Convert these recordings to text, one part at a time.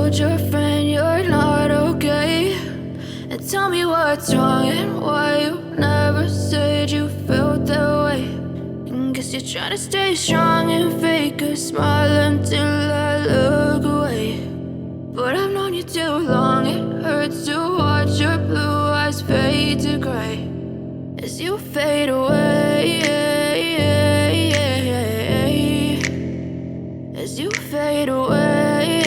told your friend you're not okay? And tell me what's wrong and why you never said you felt that way. And guess you're trying to stay strong and fake a smile until I look away. But I've known you too long, it hurts to watch your blue eyes fade to gray as you fade away, as you fade away.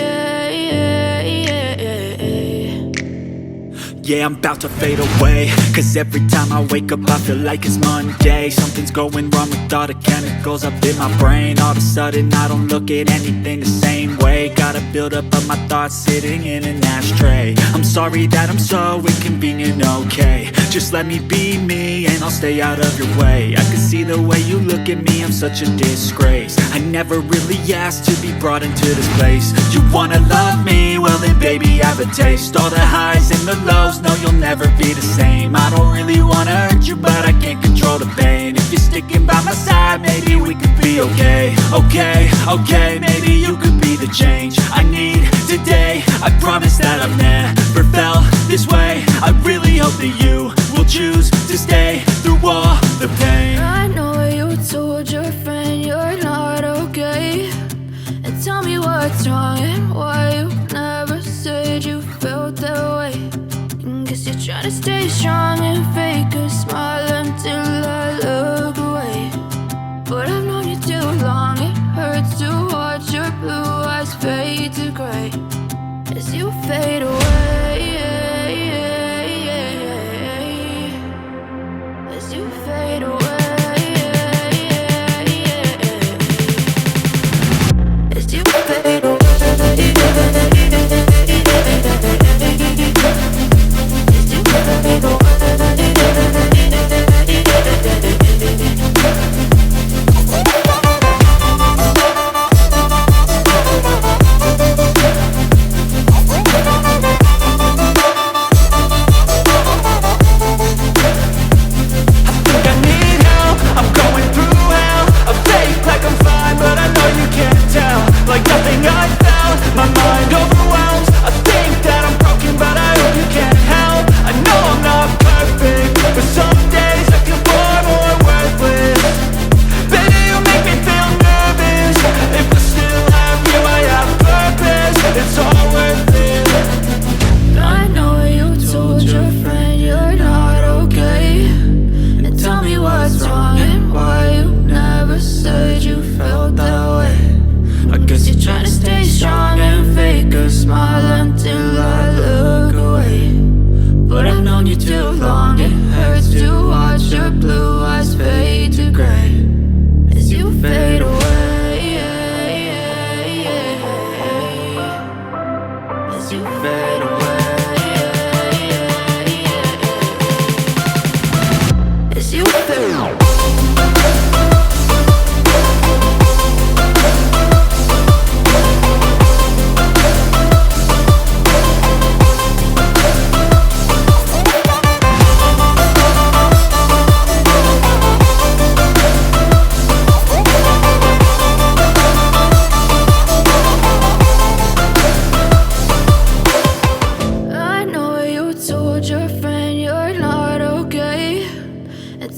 Yeah, I'm about to fade away, cause every time I wake up I feel like it's Monday. Something's going wrong with all the chemicals up in my brain. All of a sudden I don't look at anything the same way. Got a buildup of my thoughts sitting in an ashtray. I'm sorry that I'm so inconvenient, okay? Just let me be me and I'll stay out of your way. I can see the way you look at me, I'm such a disgrace. I never really asked to be brought into this place. You wanna love me? Well then baby, have a taste. All the highs and the lows, no, you'll never be the same. I don't really wanna hurt you, but I can't control the pain. If you're sticking by my side, maybe we could be okay. Okay, maybe you could be the change I need today. I promise that I've never felt this way. I really hope that you will choose to stay through all the pain. I know you told your friend you're not okay. And tell me what's wrong and why you never said you felt that way. Guess you're trying to stay strong and fake a smile until I look away. But I've known you too long, it hurts to watch your blue eyes fade to gray as you fade away, as you fade away, as you fade away.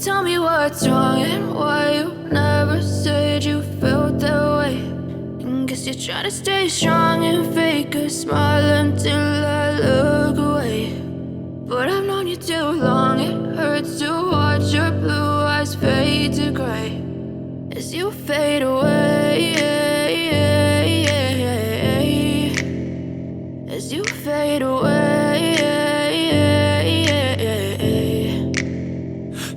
Tell me what's wrong and why you never said you felt that way. And guess you're trying to stay strong and fake a smile until I look away. But I've known you too long, it hurts to watch your blue eyes fade to gray as you fade away, as you fade away.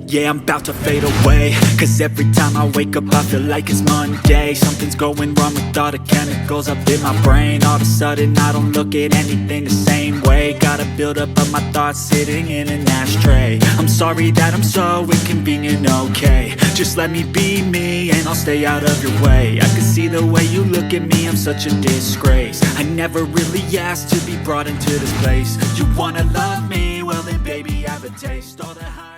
Yeah, I'm about to fade away, cause every time I wake up I feel like it's Monday. Something's going wrong with all the chemicals up in my brain. All of a sudden I don't look at anything the same way. Got a buildup of my thoughts sitting in an ashtray. I'm sorry that I'm so inconvenient, okay? Just let me be me and I'll stay out of your way. I can see the way you look at me, I'm such a disgrace. I never really asked to be brought into this place. You wanna love me? Well then baby, have a taste. All the high